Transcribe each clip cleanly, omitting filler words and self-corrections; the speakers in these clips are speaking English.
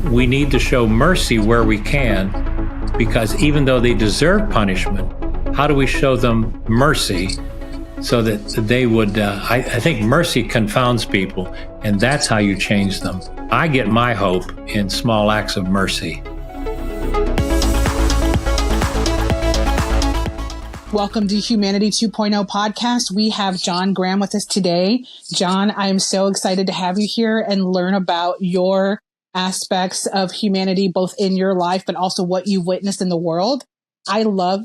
We need to show mercy where we can, because even though they deserve punishment, how do we show them mercy so that they would, I think mercy confounds people, and that's how you change them. I get my hope in small acts of mercy. Welcome to Humanity 2.0 podcast. We have John Graham with us today. John, I am so excited to have you here and learn about your aspects of humanity, both in your life, but also what you've witnessed in the world. I love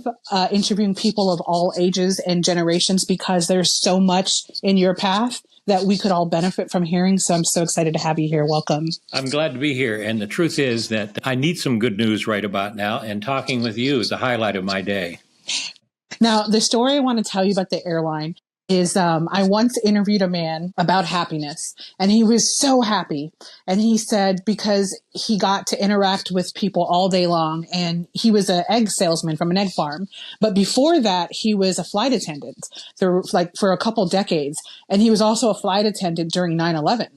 interviewing people of all ages and generations because there's so much in your path that we could all benefit from hearing. So I'm so excited to have you here. Welcome. I'm glad to be here. And the truth is that I need some good news right about now. And talking with you is the highlight of my day. Now, the story I want to tell you about the airline is I once interviewed a man about happiness, and he was so happy. And he said because he got to interact with people all day long, and he was an egg salesman from an egg farm. But before that, he was a flight attendant for a couple decades. And he was also a flight attendant during 9/11.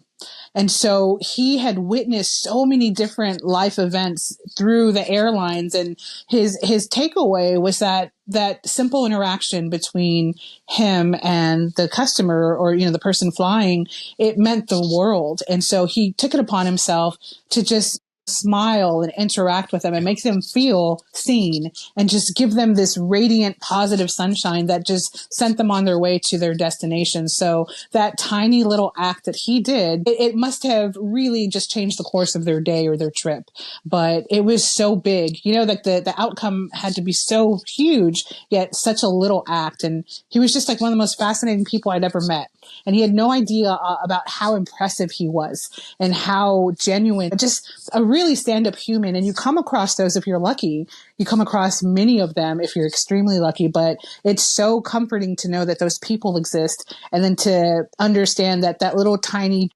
And so he had witnessed so many different life events through the airlines. And his takeaway was that simple interaction between him and the customer or, the person flying, it meant the world. And so he took it upon himself to just smile and interact with them and make them feel seen and just give them this radiant, positive sunshine that just sent them on their way to their destination. So that tiny little act that he did, it must have really just changed the course of their day or their trip. But it was so big, that the outcome had to be so huge, yet such a little act. And he was just like one of the most fascinating people I'd ever met. And he had no idea about how impressive he was and how genuine, just a really stand-up human. And you come across those if you're lucky. You come across many of them if you're extremely lucky. But it's so comforting to know that those people exist, and then to understand that little tiny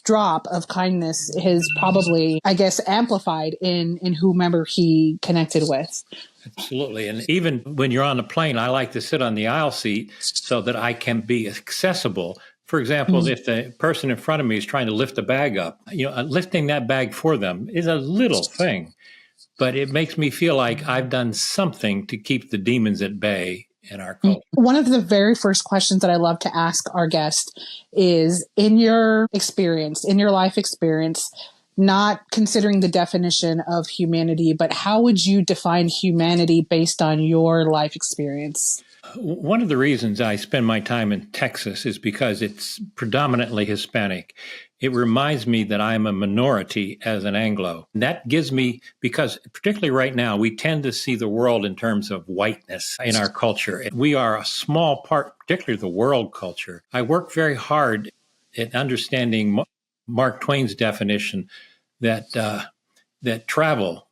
drop of kindness is probably, I guess, amplified in whomever he connected with. Absolutely. And even when you're on the plane, I like to sit on the aisle seat so that I can be accessible. For example, if the person in front of me is trying to lift a bag up, lifting that bag for them is a little thing, but it makes me feel like I've done something to keep the demons at bay in our culture. One of the very first questions that I love to ask our guest is, in your life experience, not considering the definition of humanity, but how would you define humanity based on your life experience? One of the reasons I spend my time in Texas is because it's predominantly Hispanic. It reminds me that I'm a minority as an Anglo. That gives me, because particularly right now, we tend to see the world in terms of whiteness in our culture. We are a small part, particularly the world culture. I work very hard at understanding Mark Twain's definition that travel,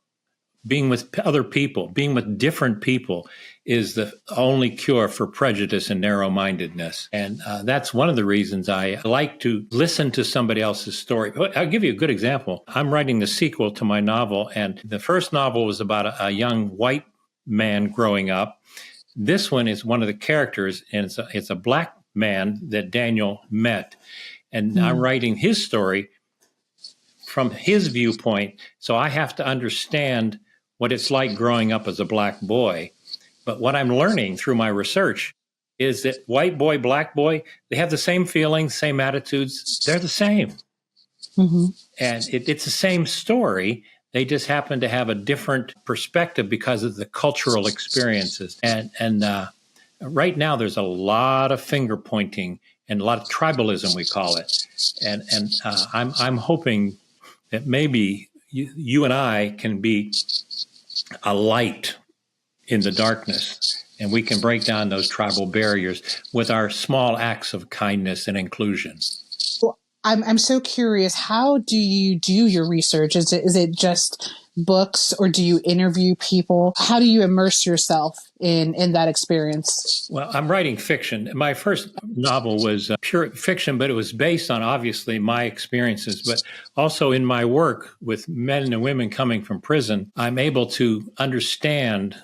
being with other people, being with different people, is the only cure for prejudice and narrow-mindedness. And that's one of the reasons I like to listen to somebody else's story. I'll give you a good example. I'm writing the sequel to my novel, and the first novel was about a young white man growing up. This one is one of the characters, and it's a black man that Daniel met. And I'm writing his story from his viewpoint, so I have to understand what it's like growing up as a black boy. But what I'm learning through my research is that white boy, black boy, they have the same feelings, same attitudes. They're the same. Mm-hmm. And it's the same story. They just happen to have a different perspective because of the cultural experiences. And right now, there's a lot of finger pointing and a lot of tribalism, we call it. And I'm hoping that maybe you and I can be a light in the darkness, and we can break down those tribal barriers with our small acts of kindness and inclusion. Well, I'm so curious, how do you do your research? Is it just books, or do you interview people? How do you immerse yourself in that experience? Well, I'm writing fiction. My first novel was pure fiction, but it was based on, obviously, my experiences. But also in my work with men and women coming from prison, I'm able to understand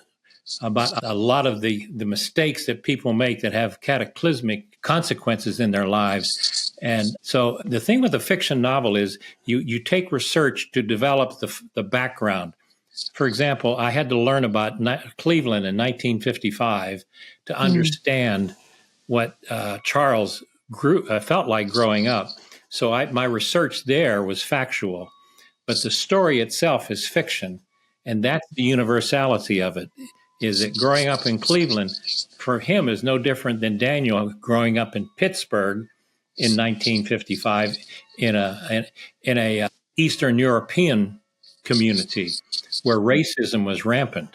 about a lot of the mistakes that people make that have cataclysmic consequences in their lives. And so the thing with a fiction novel is you take research to develop the background. For example, I had to learn about Cleveland in 1955 to Mm. understand what Charles felt like growing up. So my research there was factual, but the story itself is fiction. And that's the universality of it, is that growing up in Cleveland, for him, is no different than Daniel growing up in Pittsburgh in 1955 in a Eastern European community where racism was rampant.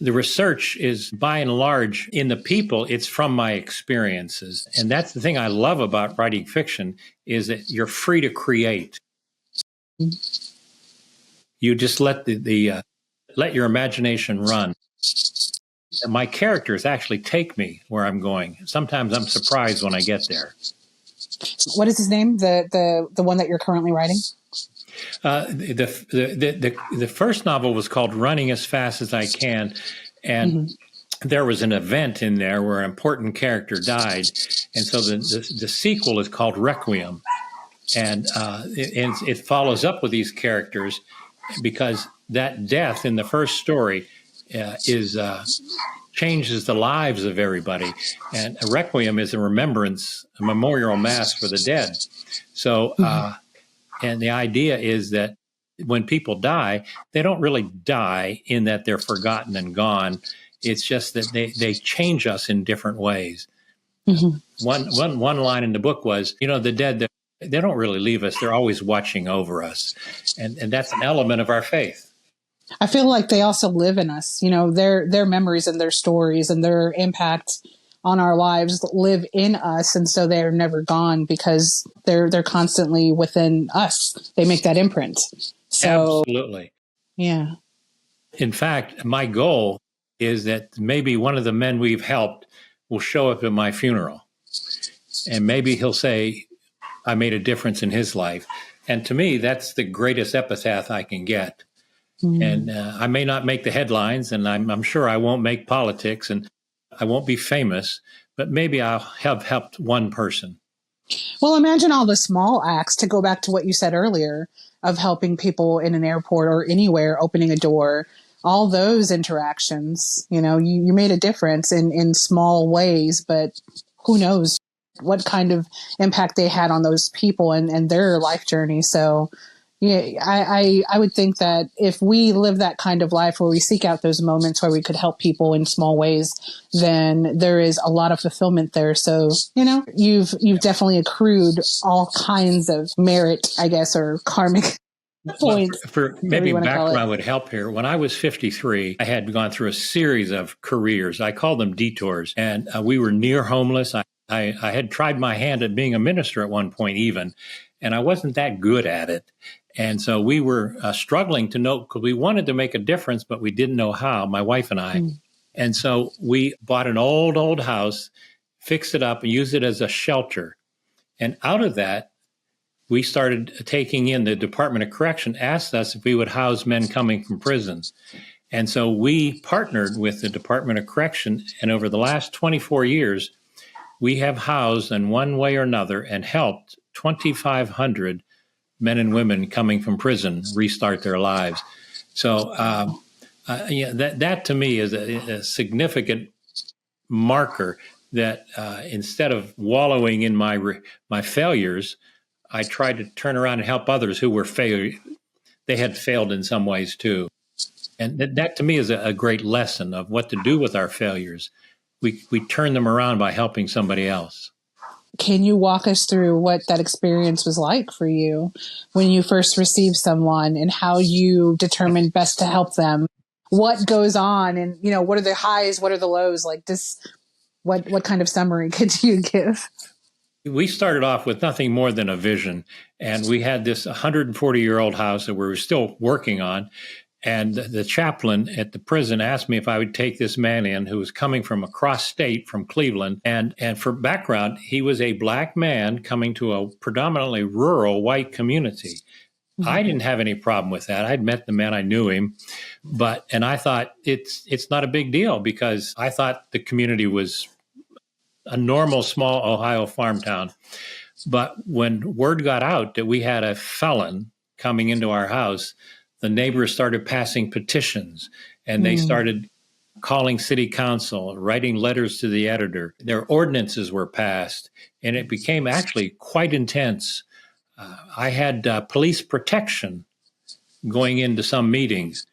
The research is by and large in the people. It's from my experiences. And that's the thing I love about writing fiction, is that you're free to create. You just let let your imagination run. My characters actually take me where I'm going. Sometimes I'm surprised when I get there. What is his name? The one that you're currently writing? The first novel was called Running as Fast as I Can, and there was an event in there where an important character died, and so the sequel is called Requiem, and it follows up with these characters because that death in the first story changes the lives of everybody, and a Requiem is a remembrance, a memorial mass for the dead. So. And the idea is that when people die, they don't really die in that they're forgotten and gone. It's just that they change us in different ways. One line in the book was, the dead, they don't really leave us. They're always watching over us. And that's an element of our faith. I feel like they also live in us. Their memories and their stories and their impact on our lives live in us, and so they're never gone because they're constantly within us. They make that imprint. So, absolutely, yeah. In fact, my goal is that maybe one of the men we've helped will show up at my funeral, and maybe he'll say, "I made a difference in his life." And to me, that's the greatest epitaph I can get. And I may not make the headlines, and I'm sure I won't make politics, and I won't be famous, but maybe I'll have helped one person. Well, imagine all the small acts, to go back to what you said earlier, of helping people in an airport or anywhere, opening a door, all those interactions. You made a difference in small ways, but who knows what kind of impact they had on those people and their life journey. So yeah, I would think that if we live that kind of life where we seek out those moments where we could help people in small ways, then there is a lot of fulfillment there. So, you've definitely accrued all kinds of merit, I guess, or karmic points. For maybe background would help here. When I was 53, I had gone through a series of careers. I call them detours, and we were near homeless. I had tried my hand at being a minister at one point even, and I wasn't that good at it. And so we were struggling to know, because we wanted to make a difference, but we didn't know how, my wife and I. And so we bought an old house, fixed it up, and used it as a shelter. And out of that, we started taking in the Department of Correction, asked us if we would house men coming from prisons. And so we partnered with the Department of Correction, and over the last 24 years, we have housed in one way or another and helped 2,500 men and women coming from prison restart their lives. So that to me is a significant marker that instead of wallowing in my failures, I tried to turn around and help others who were they had failed in some ways too. And that to me is a great lesson of what to do with our failures. We turn them around by helping somebody else. Can you walk us through what that experience was like for you when you first received someone, and how you determined best to help them? What goes on, and what are the highs, what are the lows? Like this, what kind of summary could you give? We started off with nothing more than a vision, and we had this 140-year-old house that we were still working on. And the chaplain at the prison asked me if I would take this man in who was coming from across state from Cleveland. And for background, he was a black man coming to a predominantly rural white community. I didn't have any problem with that. I'd met the man, I knew him, and I thought it's not a big deal, because I thought the community was a normal small Ohio farm town. But when word got out that we had a felon coming into our house, the neighbors started passing petitions, and they started calling city council, writing letters to the editor. Their ordinances were passed, and it became actually quite intense. I had police protection going into some meetings.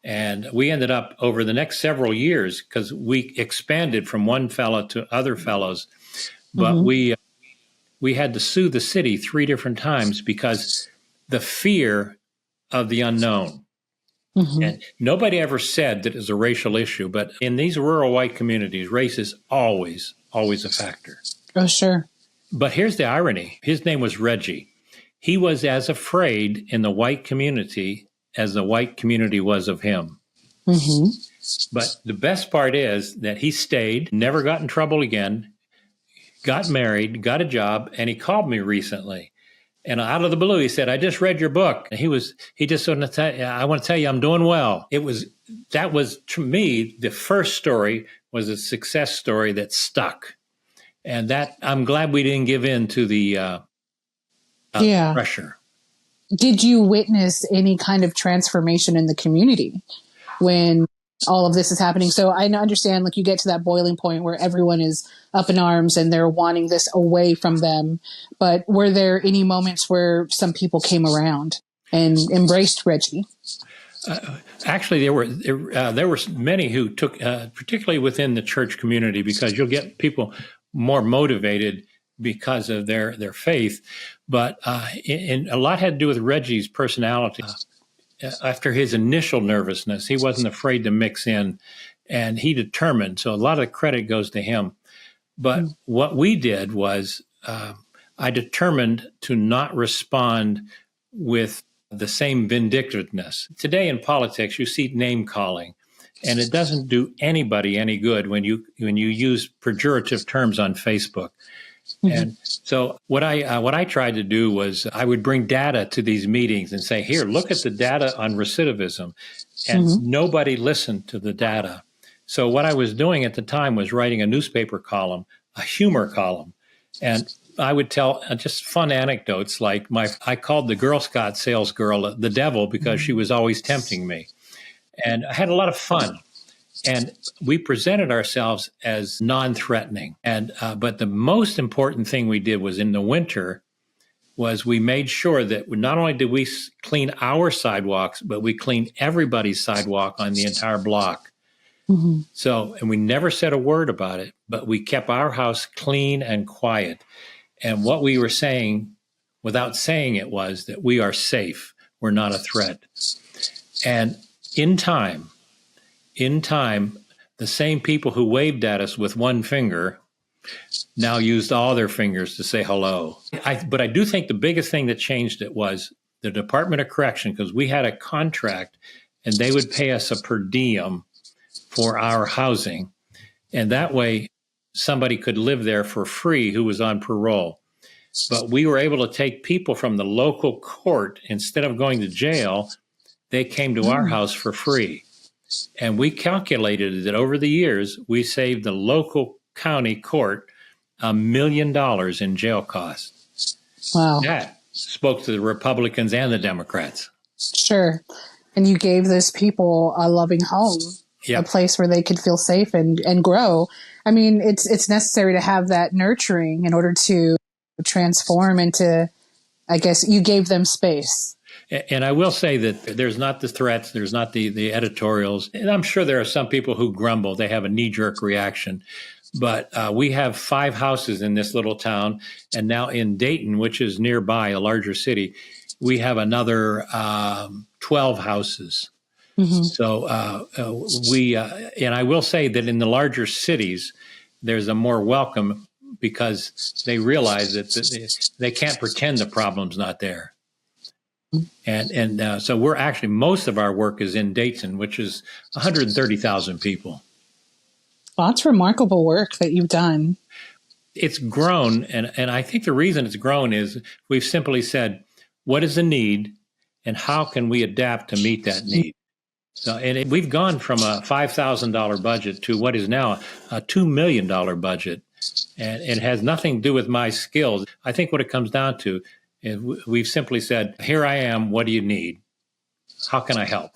And we ended up over the next several years, because we expanded from one fellow to other fellows, but we had to sue the city 3 different times because the fear of the unknown. And nobody ever said that it was a racial issue, but in these rural white communities, race is always a factor. Oh, sure. But here's the irony. His name was Reggie. He was as afraid in the white community as the white community was of him. But the best part is that he stayed, never got in trouble again, got married, got a job, and he called me recently. And out of the blue, he said, "I just read your book." And he just wanted to tell you, "I want to tell you I'm doing well." That was to me, the first story was a success story that stuck. And that I'm glad we didn't give in to the pressure. Did you witness any kind of transformation in the community when all of this is happening? So I understand, like, you get to that boiling point where everyone is up in arms and they're wanting this away from them. But were there any moments where some people came around and embraced Reggie? Actually, there were many who took, particularly within the church community, because you'll get people more motivated because of their faith. But and a lot had to do with Reggie's personality. After his initial nervousness, he wasn't afraid to mix in, and he determined. So a lot of the credit goes to him. But what we did was I determined to not respond with the same vindictiveness. Today in politics, you see name calling, and it doesn't do anybody any good when you use pejorative terms on Facebook. And so what I tried to do was I would bring data to these meetings and say, "Here, look at the data on recidivism," and nobody listened to the data. So what I was doing at the time was writing a newspaper column, a humor column, and I would tell just fun anecdotes, like I called the Girl Scout salesgirl the devil because she was always tempting me, and I had a lot of fun. And we presented ourselves as non-threatening. And but the most important thing we did was in the winter was we made sure that not only did we clean our sidewalks, but we cleaned everybody's sidewalk on the entire block. So, and we never said a word about it, but we kept our house clean and quiet. And what we were saying, without saying it, was that we are safe. We're not a threat. And in time, the same people who waved at us with one finger now used all their fingers to say hello. But I do think the biggest thing that changed it was the Department of Correction, because we had a contract and they would pay us a per diem for our housing. And that way somebody could live there for free who was on parole. But we were able to take people from the local court. Instead of going to jail, they came to our house for free. And we calculated that over the years, we saved the local county court $1 million in jail costs. Wow. That spoke to the Republicans and the Democrats. Sure. And you gave those people a loving home, a place where they could feel safe and grow. I mean, it's necessary to have that nurturing in order to transform into, I guess, you gave them space. And I will say that there's not the threats, there's not the editorials. And I'm sure there are some people who grumble, they have a knee-jerk reaction. But we have 5 houses in this little town. And now in Dayton, which is nearby, a larger city, we have another 12 houses. So and I will say that in the larger cities, there's a more welcome, because they realize that they can't pretend the problem's not there. And so we're actually, most of our work is in Dayton, which is 130,000 people. Well, that's remarkable work that you've done. It's grown. And I think the reason it's grown is we've simply said, what is the need and how can we adapt to meet that need? So, and we've gone from a $5,000 budget to what is now a $2 million budget. And it has nothing to do with my skills. I think what it comes down to is we've simply said, here I am. What do you need? How can I help?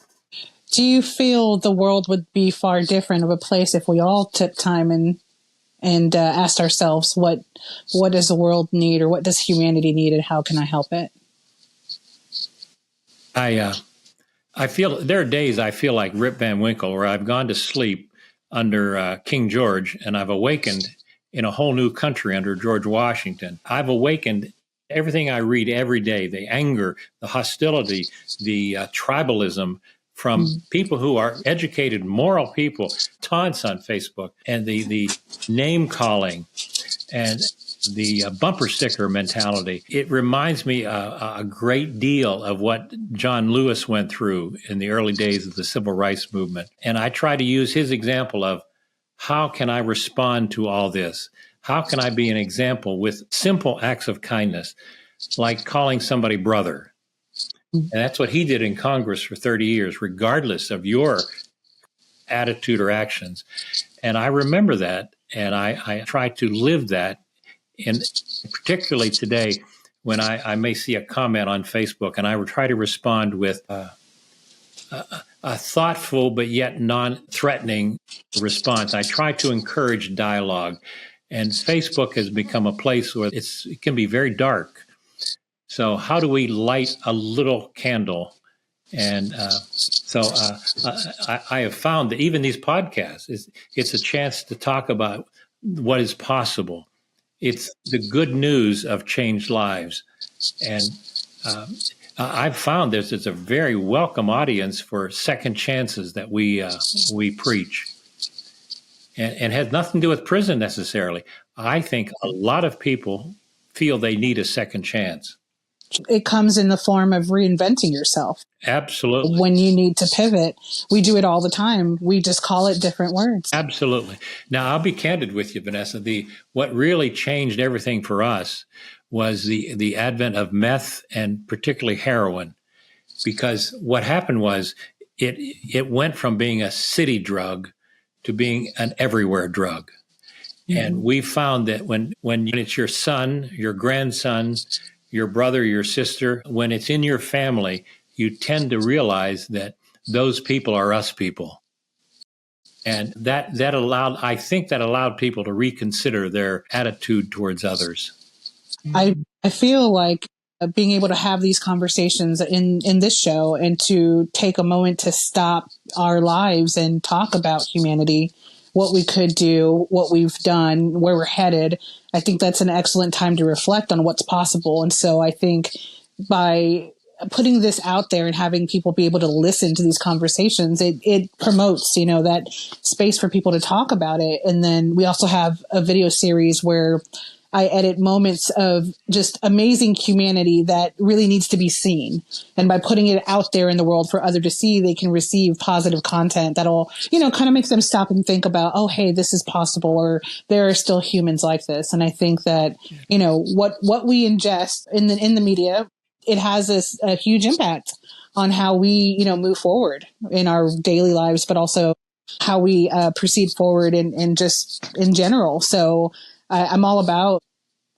Do you feel the world would be far different of a place if we all took time and asked ourselves, what does the world need, or what does humanity need, and how can I help it? I feel there are days I feel like Rip Van Winkle, where I've gone to sleep under King George, and I've awakened in a whole new country under George Washington. I've awakened everything I read every day, the anger, the hostility, the tribalism from people who are educated, moral people, taunts on Facebook, and the name calling and the bumper sticker mentality. It reminds me a great deal of what John Lewis went through in the early days of the civil rights movement. And I try to use his example of how can I respond to all this? How can I be an example with simple acts of kindness, like calling somebody brother? And that's what he did in Congress for 30 years, regardless of your attitude or actions. And I remember that, and I try to live that. And particularly today, when I may see a comment on Facebook, and I would try to respond with a thoughtful but yet non-threatening response. I try to encourage dialogue. And Facebook has become a place where it can be very dark. So how do we light a little candle? And I have found that even these podcasts, it's a chance to talk about what is possible. It's the good news of changed lives. And I've found this is a very welcome audience for second chances that we preach. And has nothing to do with prison necessarily. I think a lot of people feel they need a second chance. It comes in the form of reinventing yourself. Absolutely. When you need to pivot, we do it all the time. We just call it different words. Absolutely. Now, I'll be candid with you, Vanessa. What really changed everything for us was the advent of meth and particularly heroin, because what happened was it went from being a city drug to being an everywhere drug. Mm-hmm. And we found that when it's your son, your grandson, your brother, your sister, when it's in your family, you tend to realize that those people are us people. And that allowed people to reconsider their attitude towards others. I feel like being able to have these conversations in this show and to take a moment to stop our lives and talk about humanity, what we could do, what we've done, where we're headed. I think that's an excellent time to reflect on what's possible. And so I think by putting this out there and having people be able to listen to these conversations, it promotes, that space for people to talk about it. And then we also have a video series where I edit moments of just amazing humanity that really needs to be seen. And by putting it out there in the world for others to see, they can receive positive content that'll, kind of makes them stop and think about, oh, hey, this is possible, or there are still humans like this. And I think that, what we ingest in the media, it has a huge impact on how we, move forward in our daily lives, but also how we proceed forward and just in general. So I'm all about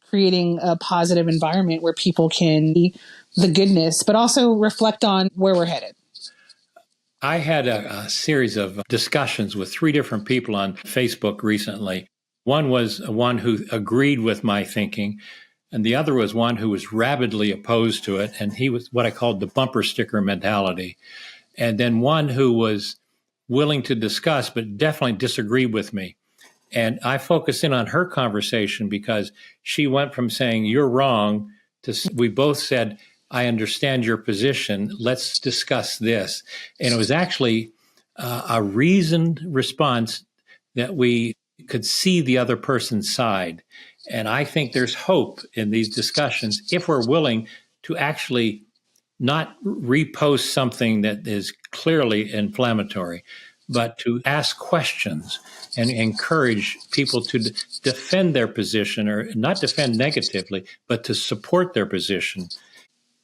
creating a positive environment where people can see the goodness, but also reflect on where we're headed. I had a series of discussions with 3 different people on Facebook recently. One was one who agreed with my thinking, and the other was one who was rabidly opposed to it, and he was what I called the bumper sticker mentality. And then one who was willing to discuss, but definitely disagreed with me. And I focused in on her conversation because she went from saying, you're wrong, to we both said, I understand your position. Let's discuss this. And it was actually a reasoned response that we could see the other person's side. And I think there's hope in these discussions if we're willing to actually not repost something that is clearly inflammatory, but to ask questions and encourage people to defend their position, or not defend negatively, but to support their position.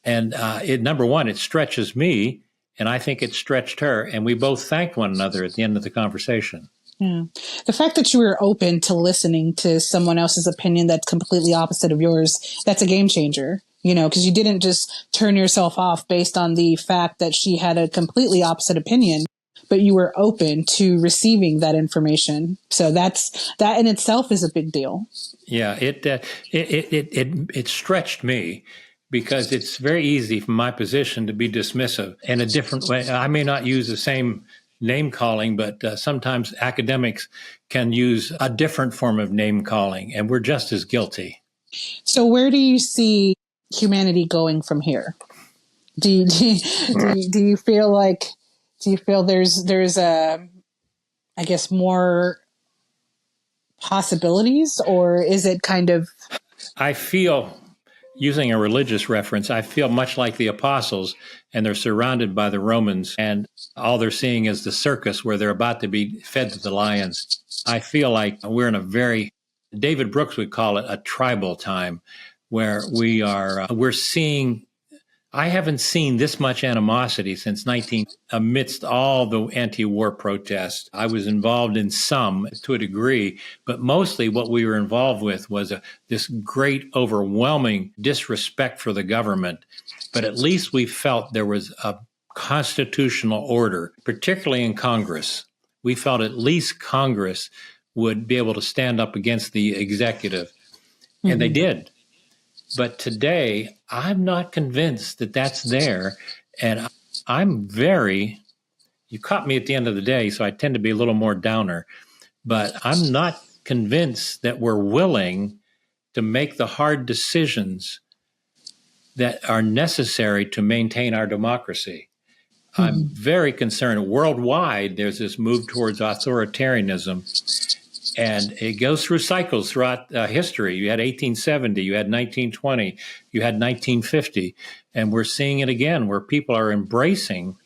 And number one, it stretches me, and I think it stretched her, and we both thanked one another at the end of the conversation. Yeah. The fact that you were open to listening to someone else's opinion that's completely opposite of yours, that's a game changer, because you didn't just turn yourself off based on the fact that she had a completely opposite opinion, but you were open to receiving that information. So that in itself is a big deal. Yeah, it stretched me because it's very easy from my position to be dismissive in a different way. I may not use the same name calling, but sometimes academics can use a different form of name calling, and we're just as guilty. So where do you see humanity going from here? Do you feel there's I guess more possibilities, or is it kind of? I feel, using a religious reference, I feel much like the apostles, and they're surrounded by the Romans, and all they're seeing is the circus where they're about to be fed to the lions. I feel like we're in a very, David Brooks would call it a tribal time, where we're seeing, I haven't seen this much animosity since amidst all the anti-war protests. I was involved in some to a degree, but mostly what we were involved with was this great, overwhelming disrespect for the government. But at least we felt there was a constitutional order, particularly in Congress. We felt at least Congress would be able to stand up against the executive, and they did. But today, I'm not convinced that that's there. And you caught me at the end of the day, so I tend to be a little more downer. But I'm not convinced that we're willing to make the hard decisions that are necessary to maintain our democracy. I'm very concerned. Worldwide, there's this move towards authoritarianism. And it goes through cycles throughout history. You had 1870, you had 1920, you had 1950, and we're seeing it again where people are embracing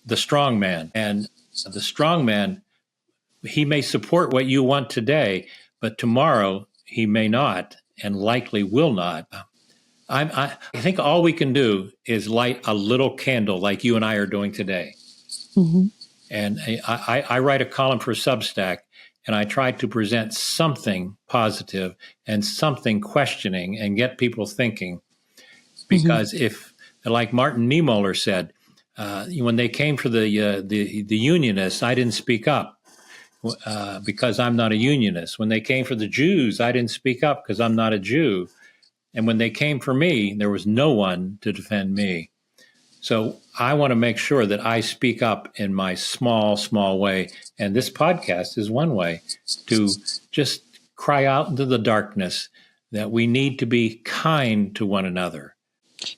the strong man. And the strong man, he may support what you want today, but tomorrow he may not and likely will not. I think all we can do is light a little candle like you and I are doing today. Mm-hmm. And I write a column for Substack, and I try to present something positive and something questioning and get people thinking. Because if, like Martin Niemöller said, when they came for the Unionists, I didn't speak up because I'm not a Unionist. When they came for the Jews, I didn't speak up because I'm not a Jew. And when they came for me, there was no one to defend me. So I want to make sure that I speak up in my small way. And this podcast is one way to just cry out into the darkness that we need to be kind to one another.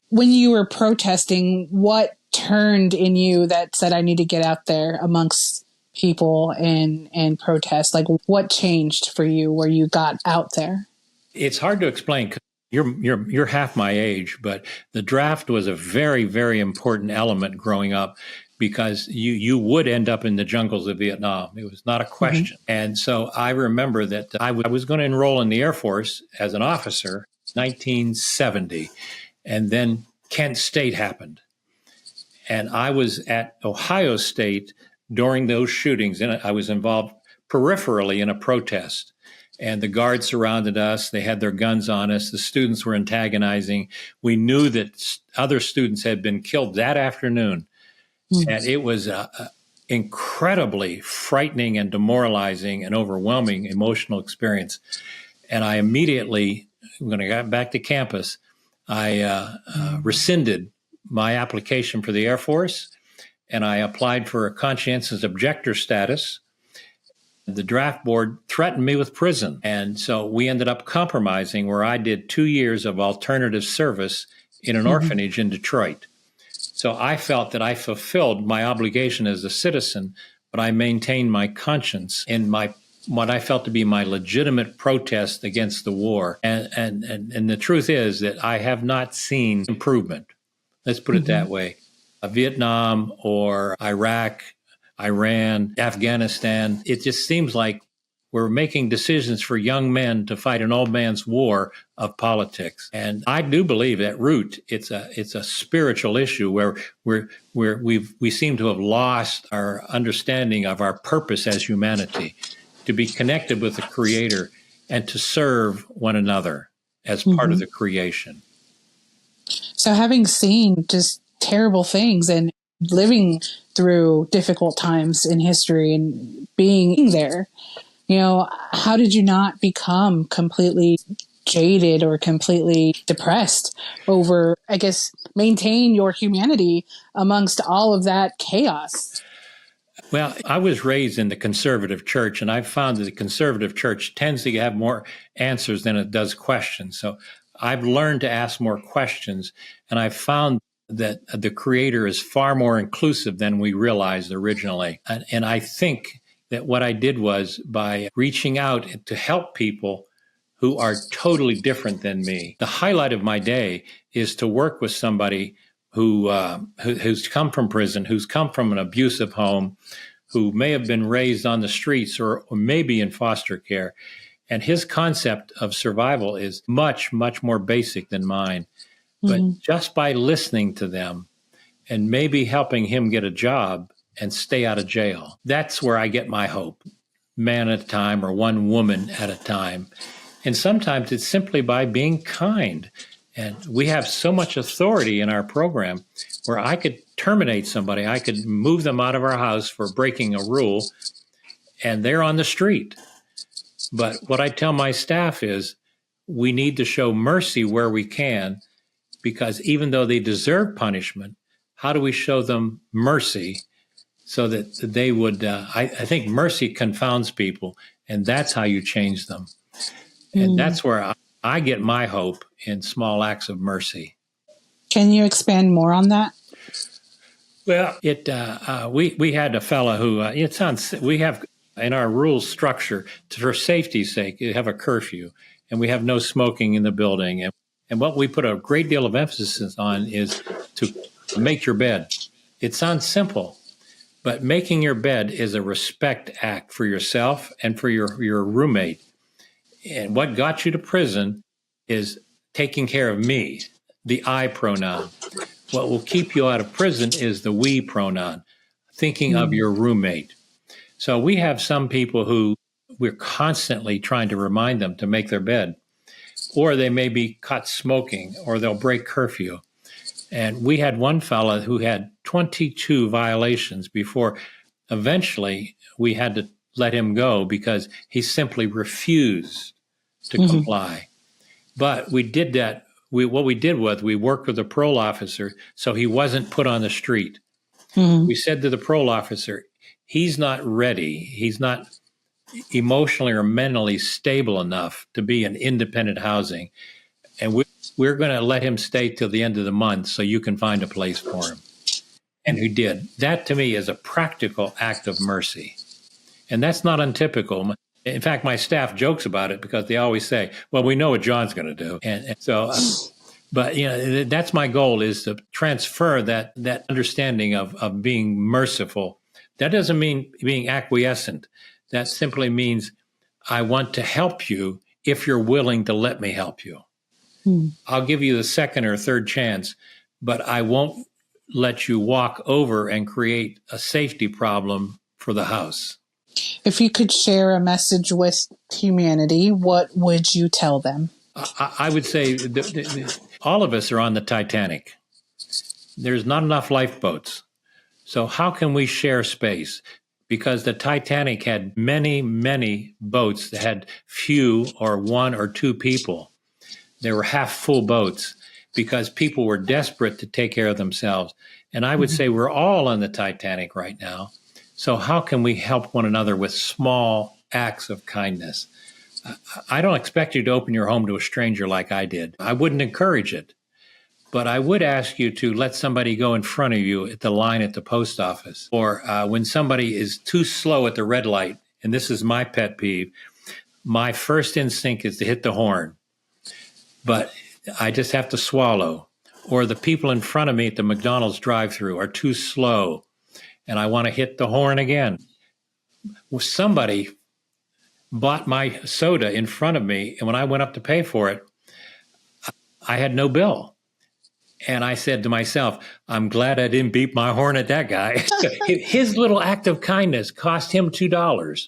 When you were protesting, what turned in you that said, I need to get out there amongst people and protest? Like, what changed for you where you got out there? It's hard to explain because you're half my age, but the draft was a very, very important element growing up because you would end up in the jungles of Vietnam. It was not a question. And so I remember that I was going to enroll in the Air Force as an officer, 1970, and then Kent State happened. And I was at Ohio State during those shootings, and I was involved peripherally in a protest. And the guards surrounded us. They had their guns on us. The students were antagonizing. We knew that other students had been killed that afternoon. And it was incredibly frightening and demoralizing and overwhelming emotional experience. And I immediately, when I got back to campus, I rescinded my application for the Air Force, and I applied for a conscientious objector status. The draft board threatened me with prison. And so we ended up compromising where I did 2 years of alternative service in an orphanage in Detroit. So I felt that I fulfilled my obligation as a citizen, but I maintained my conscience in what I felt to be my legitimate protest against the war. And the truth is that I have not seen improvement. Let's put it that way. Vietnam or Iraq, Iran, Afghanistan, it just seems like we're making decisions for young men to fight an old man's war of politics. And I do believe at root it's a spiritual issue where we seem to have lost our understanding of our purpose as humanity. to be connected with the Creator and to serve one another as part of the creation. So having seen just terrible things and living through difficult times in history and being there, how did you not become completely jaded or completely depressed over, I guess, maintain your humanity amongst all of that chaos? Well, I was raised in the conservative church, and I've found that the conservative church tends to have more answers than it does questions. So I've learned to ask more questions, and I've found that the Creator is far more inclusive than we realized originally. And I think that what I did was, by reaching out to help people who are totally different than me, the highlight of my day is to work with somebody who's come from prison, who's come from an abusive home, who may have been raised on the streets or maybe in foster care. And his concept of survival is much, much more basic than mine. But just by listening to them and maybe helping him get a job and stay out of jail, that's where I get my hope. Man at a time, or one woman at a time. And sometimes it's simply by being kind. And we have so much authority in our program where I could terminate somebody. I could move them out of our house for breaking a rule, and they're on the street. But what I tell my staff is we need to show mercy where we can, because even though they deserve punishment, how do we show them mercy so that they would, I think mercy confounds people, and that's how you change them. And that's where I get my hope, in small acts of mercy. Can you expand more on that? Well, we had a fellow who we have in our rules structure, for safety's sake, you have a curfew, and we have no smoking in the building. And what we put a great deal of emphasis on is to make your bed. It sounds simple, but making your bed is a respect act for yourself and for your roommate. And what got you to prison is taking care of me, the I pronoun. What will keep you out of prison is the we pronoun, thinking of your roommate. So we have some people who we're constantly trying to remind them to make their bed, or they may be caught smoking, or they'll break curfew. And we had one fella who had 22 violations before eventually we had to let him go because he simply refused to comply. But we did that. What we did was we worked with the parole officer so he wasn't put on the street. We said to the parole officer, he's not ready. He's not emotionally or mentally stable enough to be in independent housing. And we're going to let him stay till the end of the month so you can find a place for him. And he did. That to me is a practical act of mercy. And that's not untypical. In fact, my staff jokes about it because they always say, well, we know what John's going to do. And so, but that's my goal, is to transfer that understanding of being merciful. That doesn't mean being acquiescent. That simply means I want to help you if you're willing to let me help you. I'll give you the second or third chance, but I won't let you walk over and create a safety problem for the house. If you could share a message with humanity, what would you tell them? I would say all of us are on the Titanic. There's not enough lifeboats. So how can we share space? Because the Titanic had many, many boats that had few or one or two people. They were half full boats because people were desperate to take care of themselves. And I would say we're all on the Titanic right now. So how can we help one another with small acts of kindness? I don't expect you to open your home to a stranger like I did. I wouldn't encourage it. But I would ask you to let somebody go in front of you at the line at the post office, or when somebody is too slow at the red light, and this is my pet peeve, my first instinct is to hit the horn. But I just have to swallow. Or the people in front of me at the McDonald's drive-thru are too slow, and I want to hit the horn again. Well, somebody bought my soda in front of me, and when I went up to pay for it, I had no bill. And I said to myself, I'm glad I didn't beep my horn at that guy. His little act of kindness cost him $2.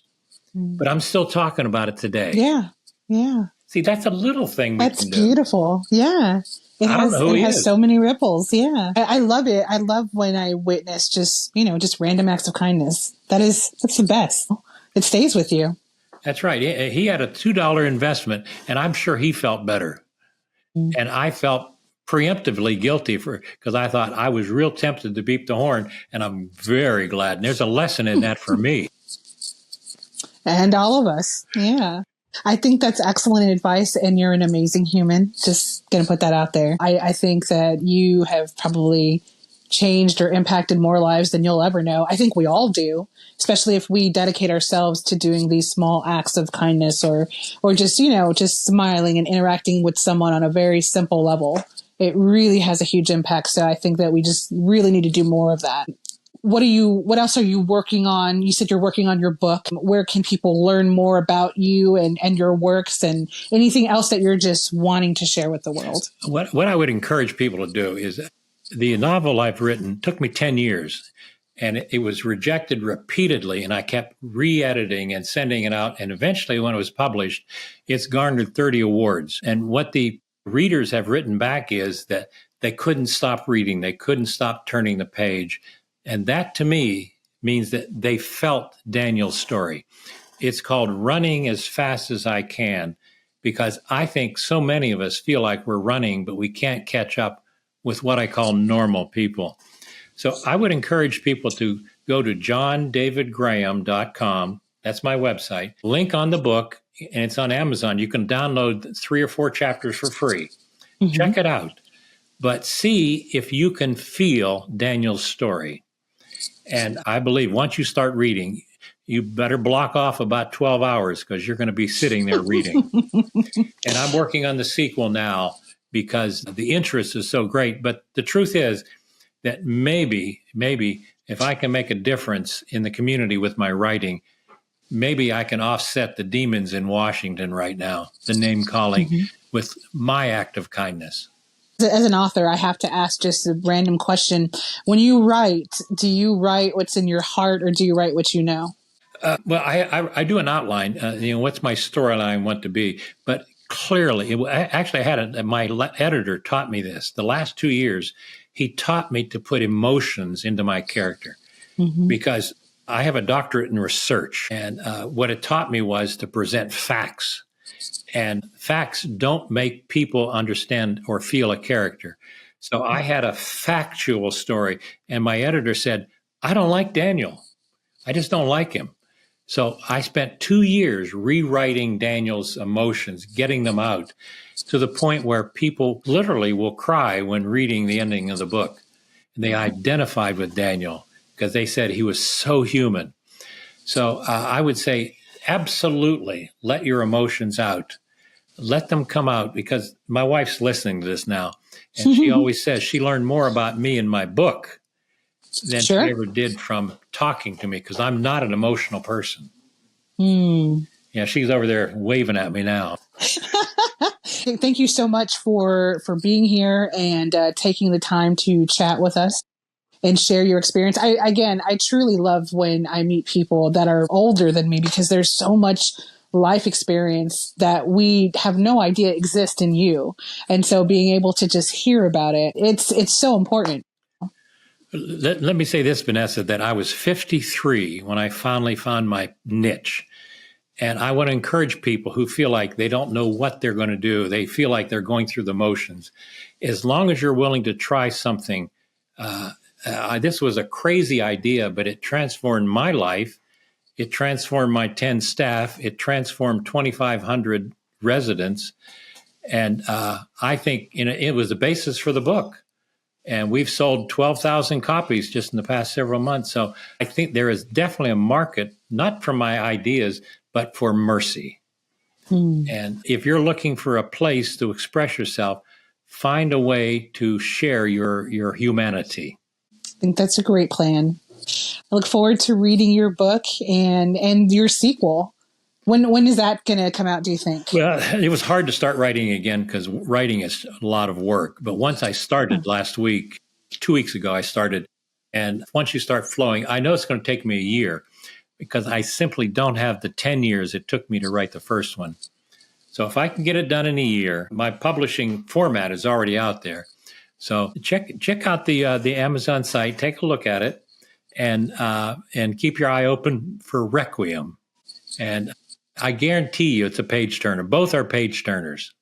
but I'm still talking about it today. Yeah. Yeah. See, that's a little thing we That's can do. beautiful. Yeah. I don't know who It he has is. so many ripples. Yeah. I love it. I love when I witness just random acts of kindness. That's the best. It stays with you. That's right. He had a $2 investment, and I'm sure he felt better. Mm. And I felt preemptively guilty because I thought I was real tempted to beep the horn, and I'm very glad. And there's a lesson in that for me. And all of us. Yeah. I think that's excellent advice, and you're an amazing human. Just going to put that out there. I think that you have probably changed or impacted more lives than you'll ever know. I think we all do, especially if we dedicate ourselves to doing these small acts of kindness or just smiling and interacting with someone on a very simple level. It really has a huge impact. So I think that we just really need to do more of that. What else are you working on? You said you're working on your book. Where can people learn more about you and your works and anything else that you're just wanting to share with the world? What I would encourage people to do is the novel I've written took me 10 years and it was rejected repeatedly. And I kept re-editing and sending it out. And eventually when it was published, it's garnered 30 awards. And what the readers have written back is that they couldn't stop reading. They couldn't stop turning the page. And that to me means that they felt Daniel's story. It's called Running as Fast as I Can, because I think so many of us feel like we're running, but we can't catch up with what I call normal people. So I would encourage people to go to johndavidgraham.com. That's my website. Link on the book, and it's on Amazon. You can download 3 or 4 chapters for free. Mm-hmm. Check it out. But see if you can feel Daniel's story. And I believe once you start reading, you better block off about 12 hours because you're going to be sitting there reading. And I'm working on the sequel now because the interest is so great. But the truth is that maybe if I can make a difference in the community with my writing, maybe I can offset the demons in Washington right now, the name calling, with my act of kindness. As an author, I have to ask just a random question. When you write, do you write what's in your heart or do you write what you know? Well, I do an outline, what's my storyline want to be. But clearly, my editor taught me this. The last 2 years, he taught me to put emotions into my character because I have a doctorate in research. And what it taught me was to present facts. And facts don't make people understand or feel a character. So I had a factual story, and my editor said, I don't like Daniel. I just don't like him. So I spent 2 years rewriting Daniel's emotions, getting them out to the point where people literally will cry when reading the ending of the book. And they identified with Daniel because they said he was so human. So I would say, absolutely, let your emotions out. Let them come out, because my wife's listening to this now. And she always says she learned more about me in my book than she ever did from talking to me, because I'm not an emotional person. Yeah, she's over there waving at me now. Thank you so much for being here and taking the time to chat with us and share your experience. I truly love when I meet people that are older than me, because there's so much life experience that we have no idea exists in you. And so being able to just hear about it, it's so important. Let me say this, Vanessa, that I was 53 when I finally found my niche. And I want to encourage people who feel like they don't know what they're going to do. They feel like they're going through the motions. As long as you're willing to try something, this was a crazy idea, but it transformed my life. It transformed my 10 staff. It transformed 2,500 residents. And I think it was the basis for the book. And we've sold 12,000 copies just in the past several months. So I think there is definitely a market, not for my ideas, but for mercy. And if you're looking for a place to express yourself, find a way to share your humanity. I think that's a great plan. I look forward to reading your book and your sequel. When is that going to come out, do you think? Well, it was hard to start writing again because writing is a lot of work. But once I started last week, 2 weeks ago, I started. And once you start flowing, I know it's going to take me a year, because I simply don't have the 10 years it took me to write the first one. So if I can get it done in a year, my publishing format is already out there. So check out the Amazon site, take a look at it, and keep your eye open for Requiem. And I guarantee you it's a page turner. Both are page turners.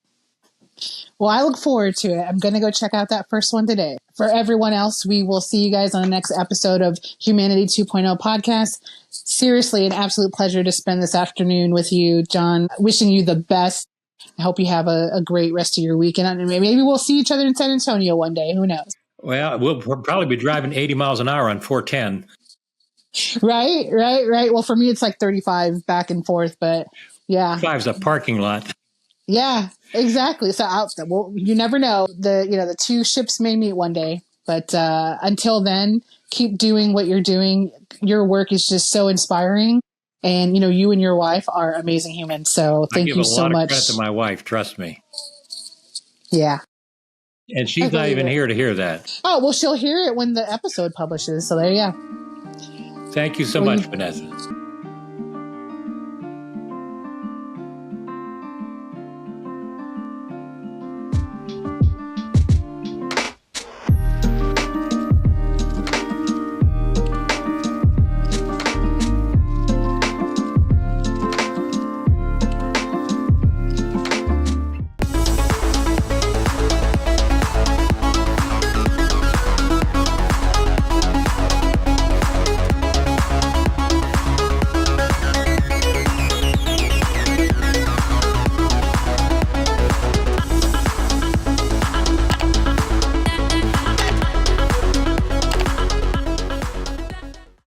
Well, I look forward to it. I'm going to go check out that first one today. For everyone else, we will see you guys on the next episode of Humanity 2.0 podcast. Seriously, an absolute pleasure to spend this afternoon with you, John. Wishing you the best. I hope you have a great rest of your weekend. And maybe we'll see each other in San Antonio one day. Who knows? Well, we'll probably be driving 80 miles an hour on 410. Right. Well, for me, it's like 35 back and forth, but yeah. 5's a parking lot. Yeah, exactly. So well, you never know. The two ships may meet one day, but until then, keep doing what you're doing. Your work is just so inspiring, and you and your wife are amazing humans. So thank you so much. I give a lot of credit to my wife. Trust me. Yeah, and she's not even here to hear that. Oh well, she'll hear it when the episode publishes. So there you go. Thank you so much, Vanessa.